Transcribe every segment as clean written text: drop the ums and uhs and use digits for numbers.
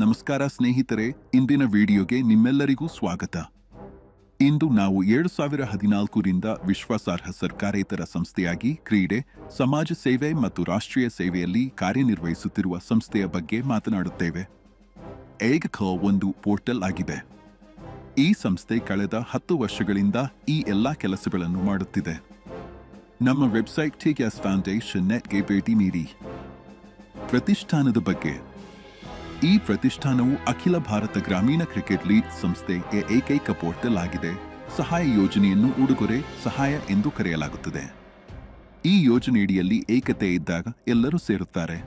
ನಮಸ್ಕಾರ ಸ್ನೇಹಿತರೆ, ಇಂದಿನ ವಿಡಿಯೋಗೆ ನಿಮ್ಮೆಲ್ಲರಿಗೂ ಸ್ವಾಗತ. ಇಂದು ನಾವು 2014ರಿಂದ ವಿಶ್ವಾಸಾರ್ಹ ಸರ್ಕಾರೇತರ ಸಂಸ್ಥೆಯಾಗಿ ಕ್ರೀಡೆ, ಸಮಾಜ ಸೇವೆ ಮತ್ತು ರಾಷ್ಟ್ರೀಯ ಸೇವೆಯಲ್ಲಿ ಕಾರ್ಯನಿರ್ವಹಿಸುತ್ತಿರುವ ಸಂಸ್ಥೆಯ ಬಗ್ಗೆ ಮಾತನಾಡುತ್ತೇವೆ. ಏಗಖ ಒಂದು ಪೋರ್ಟಲ್ ಆಗಿದೆ. ಈ ಸಂಸ್ಥೆ ಕಳೆದ 10 ವರ್ಷಗಳಿಂದ ಈ ಎಲ್ಲಾ ಕೆಲಸಗಳನ್ನು ಮಾಡುತ್ತಿದೆ. ನಮ್ಮ ವೆಬ್ಸೈಟ್ ಟಿಗ್ಯಾಸ್ ಫೌಂಡೇಶನ್ ನೆಟ್ಗೆ ಭೇಟಿ ನೀಡಿ. ಪ್ರತಿಷ್ಠಾನದ ಬಗ್ಗೆ. ಈ ಪ್ರತಿಷ್ಠಾನವು ಅಖಿಲ ಭಾರತ ಗ್ರಾಮೀಣ ಕ್ರಿಕೆಟ್ ಲೀಗ್ ಸಂಸ್ಥೆಯ ಏಕೈಕ ಪೋರ್ಟಲ್ ಆಗಿದೆ. ಸಹಾಯ ಯೋಜನೆಯನ್ನು ಉಡುಗೊರೆ ಸಹಾಯ ಎಂದು ಕರೆಯಲಾಗುತ್ತದೆ. ಈ ಯೋಜನೆಯಡಿಯಲ್ಲಿ ಏಕತೆ ಇದ್ದಾಗ ಎಲ್ಲರೂ ಸೇರುತ್ತಾರೆ.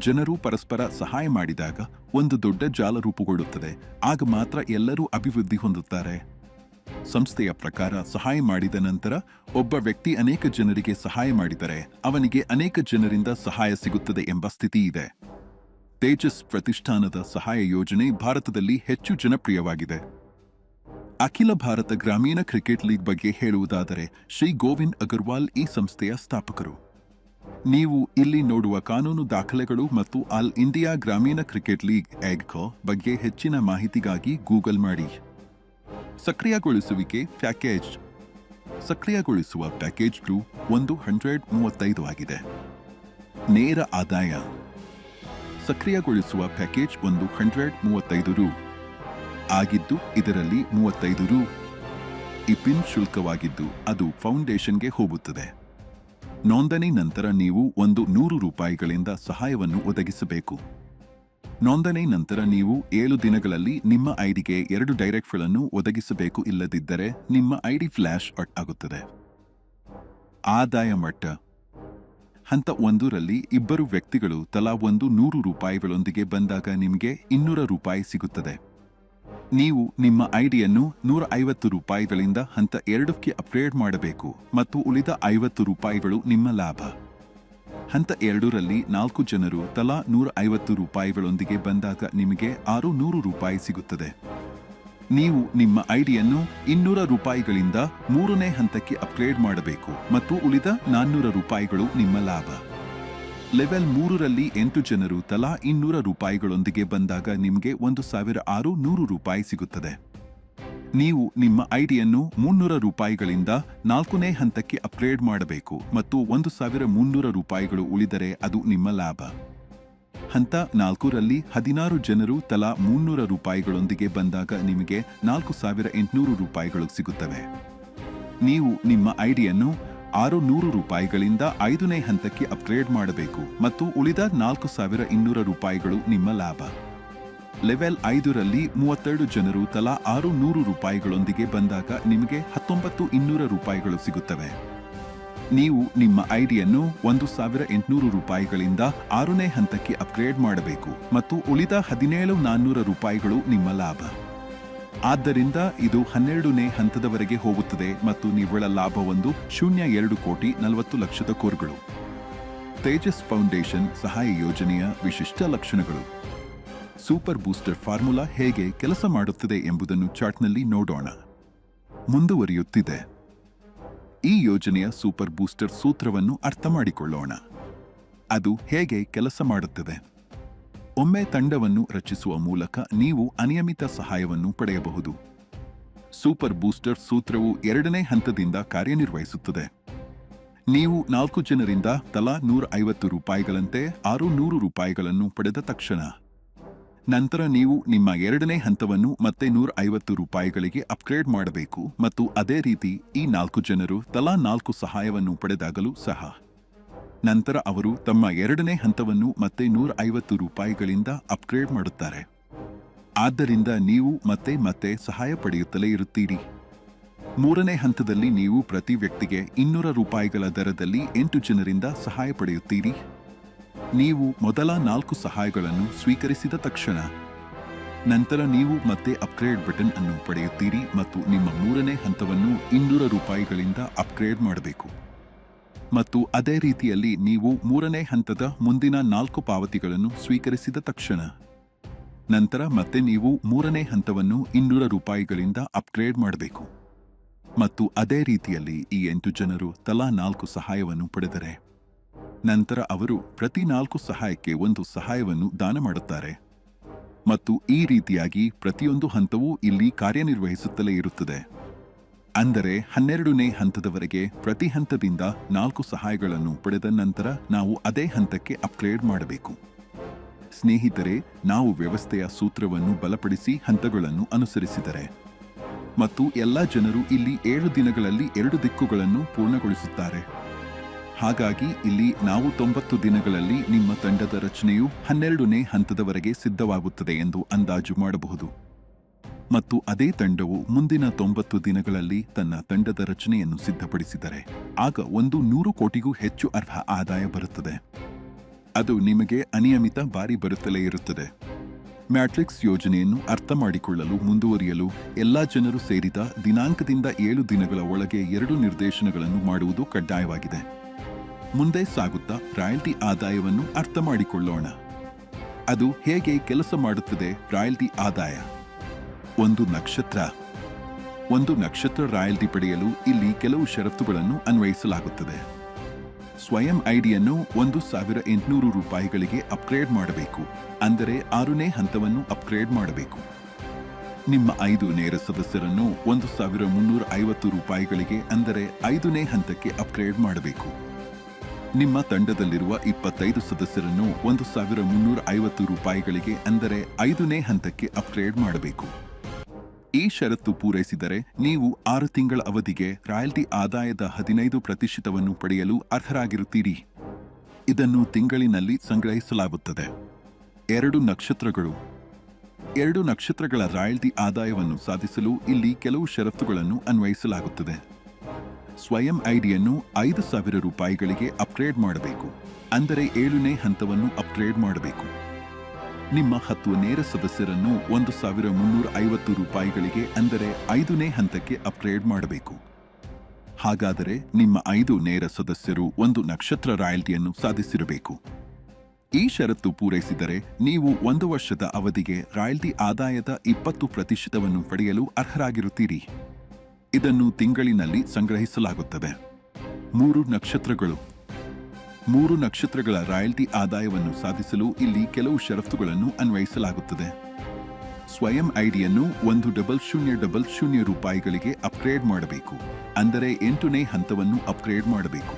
ಜನರು ಪರಸ್ಪರ ಸಹಾಯ ಮಾಡಿದಾಗ ಒಂದು ದೊಡ್ಡ ಜಾಲ ರೂಪುಗೊಳ್ಳುತ್ತದೆ. ಆಗ ಮಾತ್ರ ಎಲ್ಲರೂ ಅಭಿವೃದ್ಧಿ ಹೊಂದುತ್ತಾರೆ. ಸಂಸ್ಥೆಯ ಪ್ರಕಾರ ಸಹಾಯ ಮಾಡಿದ ನಂತರ ಒಬ್ಬ ವ್ಯಕ್ತಿ ಅನೇಕ ಜನರಿಗೆ ಸಹಾಯ ಮಾಡಿದರೆ ಅವನಿಗೆ ಅನೇಕ ಜನರಿಂದ ಸಹಾಯ ಸಿಗುತ್ತದೆ ಎಂಬ ಸ್ಥಿತಿ ಇದೆ. ತೇಜಸ್ ಪ್ರತಿಷ್ಠಾನದ ಸಹಾಯ ಯೋಜನೆ ಭಾರತದಲ್ಲಿ ಹೆಚ್ಚು ಜನಪ್ರಿಯವಾಗಿದೆ. ಅಖಿಲ ಭಾರತ ಗ್ರಾಮೀಣ ಕ್ರಿಕೆಟ್ ಲೀಗ್ ಬಗ್ಗೆ ಹೇಳುವುದಾದರೆ ಶ್ರೀ ಗೋವಿಂದ್ ಅಗರ್ವಾಲ್ ಈ ಸಂಸ್ಥೆಯ ಸ್ಥಾಪಕರು. ನೀವು ಇಲ್ಲಿ ನೋಡುವ ಕಾನೂನು ದಾಖಲೆಗಳು ಮತ್ತು ಆಲ್ ಇಂಡಿಯಾ ಗ್ರಾಮೀಣ ಕ್ರಿಕೆಟ್ ಲೀಗ್ ಏಗಖ ಬಗ್ಗೆ ಹೆಚ್ಚಿನ ಮಾಹಿತಿಗಾಗಿ ಗೂಗಲ್ ಮಾಡಿ. ಸಕ್ರಿಯಗೊಳಿಸುವಿಕೆ ಪ್ಯಾಕೇಜ್. ಸಕ್ರಿಯಗೊಳಿಸುವ ಪ್ಯಾಕೇಜ್ ರು 135 ಆಗಿದೆ. ನೇರ ಆದಾಯ. ಸಕ್ರಿಯಗೊಳಿಸುವ ಪ್ಯಾಕೇಜ್ 135 ರು ಆಗಿದ್ದು ಇದರಲ್ಲಿ 35 ರು ಇಪಿನ್ ಶುಲ್ಕವಾಗಿದ್ದು ಅದು ಫೌಂಡೇಶನ್ಗೆ ಹೋಗುತ್ತದೆ. ನೋಂದಣಿ ನಂತರ ನೀವು 100 ರೂಪಾಯಿಗಳಿಂದ ಸಹಾಯವನ್ನು ಒದಗಿಸಬೇಕು. ನೋಂದಣಿ ನಂತರ ನೀವು 7 ದಿನಗಳಲ್ಲಿ ನಿಮ್ಮ ಐಡಿಗೆ 2 ಡೈರೆಕ್ಟ್ಗಳನ್ನು ಒದಗಿಸಬೇಕು. ಇಲ್ಲದಿದ್ದರೆ ನಿಮ್ಮ ಐಡಿ ಫ್ಲಾಶ್ ಔಟ್ ಆಗುತ್ತದೆ. ಆದಾಯ ಮಟ್ಟ. ಹಂತ 1ರಲ್ಲಿ ಇಬ್ಬರು ವ್ಯಕ್ತಿಗಳು ತಲಾ 100 ರೂಪಾಯಿಗಳೊಂದಿಗೆ ಬಂದಾಗ ನಿಮಗೆ 200 ರೂಪಾಯಿ ಸಿಗುತ್ತದೆ. ನೀವು ನಿಮ್ಮ ಐಡಿಯನ್ನು 150 ರೂಪಾಯಿಗಳಿಂದ ಹಂತ 2ಕ್ಕೆ ಅಪ್ಗ್ರೇಡ್ ಮಾಡಬೇಕು ಮತ್ತು ಉಳಿದ 50 ರೂಪಾಯಿಗಳು ನಿಮ್ಮ ಲಾಭ. ಹಂತ 2ರಲ್ಲಿ 4 ಜನರು ತಲಾ 150 ರೂಪಾಯಿಗಳೊಂದಿಗೆ ಬಂದಾಗ ನಿಮಗೆ 600 ರೂಪಾಯಿ ಸಿಗುತ್ತದೆ. ನೀವು ನಿಮ್ಮ ಐಡಿಯನ್ನು 200 ರೂಪಾಯಿಗಳಿಂದ 3ನೇ ಹಂತಕ್ಕೆ ಅಪ್ಗ್ರೇಡ್ ಮಾಡಬೇಕು ಮತ್ತು ಉಳಿದ 400 ರೂಪಾಯಿಗಳು ನಿಮ್ಮ ಲಾಭ. ಲೆವೆಲ್ 3ರಲ್ಲಿ 8 ಜನರು ತಲಾ 200 ರೂಪಾಯಿಗಳೊಂದಿಗೆ ಬಂದಾಗ ನಿಮಗೆ 1600 ರೂಪಾಯಿ ಸಿಗುತ್ತದೆ. ನೀವು ನಿಮ್ಮ ಐಡಿಯನ್ನು 300 ರೂಪಾಯಿಗಳಿಂದ 4ನೇ ಹಂತಕ್ಕೆ ಅಪ್ಗ್ರೇಡ್ ಮಾಡಬೇಕು ಮತ್ತು 1300 ರೂಪಾಯಿಗಳು ಉಳಿದರೆ ಅದು ನಿಮ್ಮ ಲಾಭ. ಹಂತ 4ರಲ್ಲಿ 16 ಜನರು ತಲಾ 300 ರೂಪಾಯಿಗಳೊಂದಿಗೆ ಬಂದಾಗ ನಿಮಗೆ 4800 ರೂಪಾಯಿಗಳು ಸಿಗುತ್ತವೆ. ನೀವು ನಿಮ್ಮ ಐಡಿಯನ್ನು 600 ರೂಪಾಯಿಗಳಿಂದ 5ನೇ ಹಂತಕ್ಕೆ ಅಪ್ಗ್ರೇಡ್ ಮಾಡಬೇಕು ಮತ್ತು ಉಳಿದ 4200 ರೂಪಾಯಿಗಳು ನಿಮ್ಮ ಲಾಭ. ಲೆವೆಲ್ 5ರಲ್ಲಿ 32 ಜನರು ತಲಾ 600 ರೂಪಾಯಿಗಳೊಂದಿಗೆ ಬಂದಾಗ ನಿಮಗೆ 1900 ರೂಪಾಯಿಗಳು ಸಿಗುತ್ತವೆ. ನೀವು ನಿಮ್ಮ ಐಡಿಯನ್ನು 1800 ರೂಪಾಯಿಗಳಿಂದ 6ನೇ ಹಂತಕ್ಕೆ ಅಪ್ಗ್ರೇಡ್ ಮಾಡಬೇಕು ಮತ್ತು ಉಳಿದ 17400 ರೂಪಾಯಿಗಳು ನಿಮ್ಮ ಲಾಭ. ಆದ್ದರಿಂದ ಇದು 12ನೇ ಹಂತದವರೆಗೆ ಹೋಗುತ್ತದೆ ಮತ್ತು ನಿವ್ವಳ ಲಾಭ 1.0240 ಕೋಟಿಗಳು. ತೇಜಸ್ ಫೌಂಡೇಶನ್ ಸಹಾಯ ಯೋಜನೆಯ ವಿಶಿಷ್ಟ ಲಕ್ಷಣಗಳು. ಸೂಪರ್ ಬೂಸ್ಟರ್ ಫಾರ್ಮುಲಾ ಹೇಗೆ ಕೆಲಸ ಮಾಡುತ್ತದೆ ಎಂಬುದನ್ನು ಚಾರ್ಟ್ನಲ್ಲಿ ನೋಡೋಣ. ಮುಂದುವರಿಯುತ್ತಿದೆ. ಈ ಯೋಜನೆಯ ಸೂಪರ್ ಬೂಸ್ಟರ್ ಸೂತ್ರವನ್ನು ಅರ್ಥ ಮಾಡಿಕೊಳ್ಳೋಣ. ಅದು ಹೇಗೆ ಕೆಲಸ ಮಾಡುತ್ತದೆ. ಒಮ್ಮೆ ತಂಡವನ್ನು ರಚಿಸುವ ಮೂಲಕ ನೀವು ಅನಿಯಮಿತ ಸಹಾಯವನ್ನು ಪಡೆಯಬಹುದು. ಸೂಪರ್ ಬೂಸ್ಟರ್ ಸೂತ್ರವು 2ನೇ ಹಂತದಿಂದ ಕಾರ್ಯನಿರ್ವಹಿಸುತ್ತದೆ. ನೀವು 4 ಜನರಿಂದ ತಲಾ 150 ರೂಪಾಯಿಗಳಂತೆ 600 ರೂಪಾಯಿಗಳನ್ನು ಪಡೆದ ತಕ್ಷಣ ನಂತರ ನೀವು ನಿಮ್ಮ 2ನೇ ಹಂತವನ್ನು ಮತ್ತೆ 150 ರೂಪಾಯಿಗಳಿಗೆ ಅಪ್ಗ್ರೇಡ್ ಮಾಡಬೇಕು ಮತ್ತು ಅದೇ ರೀತಿ ಈ 4 ಜನರು ತಲಾ 4 ಸಹಾಯವನ್ನು ಪಡೆದಾಗಲೂ ಸಹ ನಂತರ ಅವರು ತಮ್ಮ 2ನೇ ಹಂತವನ್ನು ಮತ್ತೆ 150 ರೂಪಾಯಿಗಳಿಂದ ಅಪ್ಗ್ರೇಡ್ ಮಾಡುತ್ತಾರೆ. ಆದ್ದರಿಂದ ನೀವು ಮತ್ತೆ ಸಹಾಯ ಪಡೆಯುತ್ತಲೇ ಇರುತ್ತೀರಿ. 3ನೇ ಹಂತದಲ್ಲಿ ನೀವು ಪ್ರತಿ ವ್ಯಕ್ತಿಗೆ 200 ರೂಪಾಯಿಗಳ ದರದಲ್ಲಿ 8 ಜನರಿಂದ ಸಹಾಯ ಪಡೆಯುತ್ತೀರಿ. ನೀವು ಮೊದಲ 4 ಸಹಾಯಗಳನ್ನು ಸ್ವೀಕರಿಸಿದ ತಕ್ಷಣ ನಂತರ ನೀವು ಮತ್ತೆ ಅಪ್ಗ್ರೇಡ್ ಬಟನ್ ಅನ್ನು ಪಡೆಯುತ್ತೀರಿ ಮತ್ತು ನಿಮ್ಮ 3ನೇ ಹಂತವನ್ನು 200 ರೂಪಾಯಿಗಳಿಂದ ಅಪ್ಗ್ರೇಡ್ ಮಾಡಬೇಕು. ಮತ್ತು ಅದೇ ರೀತಿಯಲ್ಲಿ ನೀವು 3ನೇ ಹಂತದ ಮುಂದಿನ 4 ಪಾವತಿಗಳನ್ನು ಸ್ವೀಕರಿಸಿದ ತಕ್ಷಣ ನಂತರ ಮತ್ತೆ ನೀವು 3ನೇ ಹಂತವನ್ನು 200 ರೂಪಾಯಿಗಳಿಂದ ಅಪ್ಗ್ರೇಡ್ ಮಾಡಬೇಕು. ಮತ್ತು ಅದೇ ರೀತಿಯಲ್ಲಿ ಈ 8 ಜನರು ತಲಾ 4 ಸಹಾಯವನ್ನು ಪಡೆದರೆ ನಂತರ ಅವರು ಪ್ರತಿ 4 ಸಹಾಯಕ್ಕೆ 1 ಸಹಾಯವನ್ನು ದಾನ ಮಾಡುತ್ತಾರೆ. ಮತ್ತು ಈ ರೀತಿಯಾಗಿ ಪ್ರತಿಯೊಂದು ಹಂತವೂ ಇಲ್ಲಿ ಕಾರ್ಯನಿರ್ವಹಿಸುತ್ತಲೇ ಇರುತ್ತದೆ. ಅಂದರೆ 12ನೇ ಹಂತದವರೆಗೆ ಪ್ರತಿ ಹಂತದಿಂದ 4 ಸಹಾಯಗಳನ್ನು ಪಡೆದ ನಂತರ ನಾವು ಅದೇ ಹಂತಕ್ಕೆ ಅಪ್ಗ್ರೇಡ್ ಮಾಡಬೇಕು. ಸ್ನೇಹಿತರೆ, ನಾವು ವ್ಯವಸ್ಥೆಯ ಸೂತ್ರವನ್ನು ಬಲಪಡಿಸಿ ಹಂತಗಳನ್ನು ಅನುಸರಿಸಿದರೆ ಮತ್ತು ಎಲ್ಲ ಜನರು ಇಲ್ಲಿ 7 ದಿನಗಳಲ್ಲಿ 2 ದಿಕ್ಕುಗಳನ್ನು ಪೂರ್ಣಗೊಳಿಸುತ್ತಾರೆ. ಹಾಗಾಗಿ ಇಲ್ಲಿ ನಾವು 90 ದಿನಗಳಲ್ಲಿ ನಿಮ್ಮ ತಂಡದ ರಚನೆಯು 12ನೇ ಹಂತದವರೆಗೆ ಸಿದ್ಧವಾಗುತ್ತದೆ ಎಂದು ಅಂದಾಜು ಮಾಡಬಹುದು. ಮತ್ತು ಅದೇ ತಂಡವು ಮುಂದಿನ 90 ದಿನಗಳಲ್ಲಿ ತನ್ನ ತಂಡದ ರಚನೆಯನ್ನು ಸಿದ್ಧಪಡಿಸಿದರೆ ಆಗ 100 ಕೋಟಿಗೂ ಹೆಚ್ಚು ಅರ್ಹ ಆದಾಯ ಬರುತ್ತದೆ. ಅದು ನಿಮಗೆ ಅನಿಯಮಿತ ಬಾರಿ ಬರುತ್ತಲೇ ಇರುತ್ತದೆ. ಮ್ಯಾಟ್ರಿಕ್ಸ್ ಯೋಜನೆಯನ್ನು ಅರ್ಥ ಮಾಡಿಕೊಳ್ಳಲು ಮುಂದುವರಿಯಲು ಎಲ್ಲಾ ಜನರು ಸೇರಿದ ದಿನಾಂಕದಿಂದ 7 ದಿನಗಳ ಒಳಗೆ 2 ನಿರ್ದೇಶನಗಳನ್ನು ಮಾಡುವುದು ಕಡ್ಡಾಯವಾಗಿದೆ. ಮುಂದೆ ಸಾಗುತ್ತಾ ರಾಯಲ್ಟಿ ಆದಾಯವನ್ನು ಅರ್ಥ ಮಾಡಿಕೊಳ್ಳೋಣ. ಅದು ಹೇಗೆ ಕೆಲಸ ಮಾಡುತ್ತದೆ? ರಾಯಲ್ಟಿ ಆದಾಯ. ಒಂದು ನಕ್ಷತ್ರ ರಾಯಲ್ಟಿ ಪಡೆಯಲು ಇಲ್ಲಿ ಕೆಲವು ಷರತ್ತುಗಳನ್ನು ಅನ್ವಯಿಸಲಾಗುತ್ತದೆ. ಸ್ವಯಂ ಐಡಿಯನ್ನು 1800 ರೂಪಾಯಿಗಳಿಗೆ ಅಪ್ಗ್ರೇಡ್ ಮಾಡಬೇಕು. ಅಂದರೆ 6ನೇ ಹಂತವನ್ನು ಅಪ್ಗ್ರೇಡ್ ಮಾಡಬೇಕು. ನಿಮ್ಮ 5 ನೇರ ಸದಸ್ಯರನ್ನು 1350 ರೂಪಾಯಿಗಳಿಗೆ ಅಂದರೆ 5ನೇ ಹಂತಕ್ಕೆ ಅಪ್ಗ್ರೇಡ್ ಮಾಡಬೇಕು. ನಿಮ್ಮ ತಂಡದಲ್ಲಿರುವ 25 ಸದಸ್ಯರನ್ನು 1350 ರೂಪಾಯಿಗಳಿಗೆ ಅಂದರೆ 5ನೇ ಹಂತಕ್ಕೆ ಅಪ್ಗ್ರೇಡ್ ಮಾಡಬೇಕು. ಈ ಷರತ್ತು ಪೂರೈಸಿದರೆ ನೀವು 6 ತಿಂಗಳ ಅವಧಿಗೆ ರಾಯಲ್ಟಿ ಆದಾಯದ 15% ಪಡೆಯಲು ಅರ್ಹರಾಗಿರುತ್ತೀರಿ. ಇದನ್ನು ತಿಂಗಳಿನಲ್ಲಿ ಸಂಗ್ರಹಿಸಲಾಗುತ್ತದೆ. 2 ನಕ್ಷತ್ರಗಳ ರಾಯಲ್ಟಿ ಆದಾಯವನ್ನು ಸಾಧಿಸಲು ಇಲ್ಲಿ ಕೆಲವು ಷರತ್ತುಗಳನ್ನು ಅನ್ವಯಿಸಲಾಗುತ್ತದೆ. ಸ್ವಯಂ ಐಡಿಯನ್ನು 5000 ರೂಪಾಯಿಗಳಿಗೆ ಅಪ್ಗ್ರೇಡ್ ಮಾಡಬೇಕು. ಅಂದರೆ 7ನೇ ಹಂತವನ್ನು ಅಪ್ಗ್ರೇಡ್ ಮಾಡಬೇಕು. ನಿಮ್ಮ 10 ನೇರ ಸದಸ್ಯರನ್ನು 1350 ರೂಪಾಯಿಗಳಿಗೆ ಅಂದರೆ 5ನೇ ಹಂತಕ್ಕೆ ಅಪ್ಗ್ರೇಡ್ ಮಾಡಬೇಕು. ಹಾಗಾದರೆ ನಿಮ್ಮ 5 ನೇರ ಸದಸ್ಯರು 1 ನಕ್ಷತ್ರ ರಾಯಲ್ಟಿಯನ್ನು ಸಾಧಿಸಿರಬೇಕು. ಈ ಷರತ್ತು ಪೂರೈಸಿದರೆ ನೀವು 1 ವರ್ಷದ ಅವಧಿಗೆ ರಾಯಲ್ಟಿ ಆದಾಯದ 20% ಪಡೆಯಲು ಅರ್ಹರಾಗಿರುತ್ತೀರಿ. ಇದನ್ನು ತಿಂಗಳಿನಲ್ಲಿ ಸಂಗ್ರಹಿಸಲಾಗುತ್ತದೆ. 3 ನಕ್ಷತ್ರಗಳ ರಾಯಲ್ಟಿ ಆದಾಯವನ್ನು ಸಾಧಿಸಲು ಇಲ್ಲಿ ಕೆಲವು ಷರತ್ತುಗಳನ್ನು ಅನ್ವಯಿಸಲಾಗುತ್ತದೆ. ಸ್ವಯಂ ಐಡಿಯನ್ನು 1000 ರೂಪಾಯಿಗಳಿಗೆ ಅಪ್ಗ್ರೇಡ್ ಮಾಡಬೇಕು. ಅಂದರೆ 8ನೇ ಹಂತವನ್ನು ಅಪ್ಗ್ರೇಡ್ ಮಾಡಬೇಕು.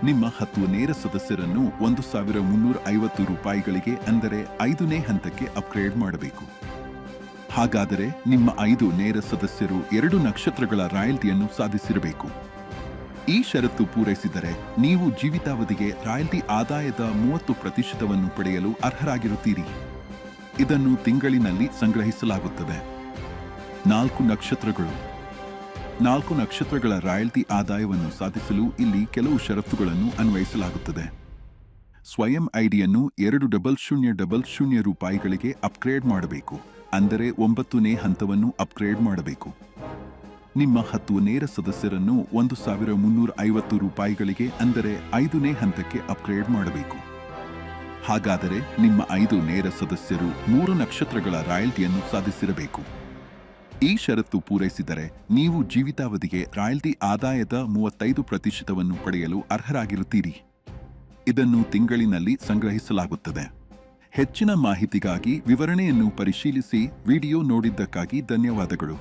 ನಿಮ್ಮ 10 ನೇರ ಸದಸ್ಯರನ್ನು 1350 ರೂಪಾಯಿಗಳಿಗೆ ಅಂದರೆ 5ನೇ ಹಂತಕ್ಕೆ ಅಪ್ಗ್ರೇಡ್ ಮಾಡಬೇಕು. ಹಾಗಾದರೆ ನಿಮ್ಮ 5 ನೇರ ಸದಸ್ಯರು 2 ನಕ್ಷತ್ರಗಳ ರಾಯಲ್ಟಿಯನ್ನು ಸಾಧಿಸಿರಬೇಕು. ಈ ಷರತ್ತು ಪೂರೈಸಿದರೆ ನೀವು ಜೀವಿತಾವಧಿಗೆ ರಾಯಲ್ಟಿ ಆದಾಯದ 30% ಪಡೆಯಲು ಅರ್ಹರಾಗಿರುತ್ತೀರಿ. ಇದನ್ನು ತಿಂಗಳಿನಲ್ಲಿ ಸಂಗ್ರಹಿಸಲಾಗುತ್ತದೆ. 4 ನಕ್ಷತ್ರಗಳ ರಾಯಲ್ಟಿ ಆದಾಯವನ್ನು ಸಾಧಿಸಲು ಇಲ್ಲಿ ಕೆಲವು ಷರತ್ತುಗಳನ್ನು ಅನ್ವಯಿಸಲಾಗುತ್ತದೆ. ಸ್ವಯಂ ಐಡಿಯನ್ನು 2000 ರೂಪಾಯಿಗಳಿಗೆ ಅಪ್ಗ್ರೇಡ್ ಮಾಡಬೇಕು. ಅಂದರೆ 9ನೇ ಹಂತವನ್ನು ಅಪ್ಗ್ರೇಡ್ ಮಾಡಬೇಕು. ನಿಮ್ಮ 10 ನೇರ ಸದಸ್ಯರನ್ನು 1350 ರೂಪಾಯಿಗಳಿಗೆ ಅಂದರೆ 5ನೇ ಹಂತಕ್ಕೆ ಅಪ್ಗ್ರೇಡ್ ಮಾಡಬೇಕು. ಹಾಗಾದರೆ ನಿಮ್ಮ 5 ನೇರ ಸದಸ್ಯರು 3 ನಕ್ಷತ್ರಗಳ ರಾಯಲ್ಟಿಯನ್ನು ಸಾಧಿಸಿರಬೇಕು. ಈ ಷರತ್ತು ಪೂರೈಸಿದರೆ ನೀವು ಜೀವಿತಾವಧಿಗೆ ರಾಯಲ್ಟಿ ಆದಾಯದ 35% ಪಡೆಯಲು ಅರ್ಹರಾಗಿರುತ್ತೀರಿ. ಇದನ್ನು ತಿಂಗಳಿನಲ್ಲಿ ಸಂಗ್ರಹಿಸಲಾಗುತ್ತದೆ. ಹೆಚ್ಚಿನ ಮಾಹಿತಿಗಾಗಿ ವಿವರಣೆಯನ್ನು ಪರಿಶೀಲಿಸಿ. ವಿಡಿಯೋ ನೋಡಿದ್ದಕ್ಕಾಗಿ ಧನ್ಯವಾದಗಳು.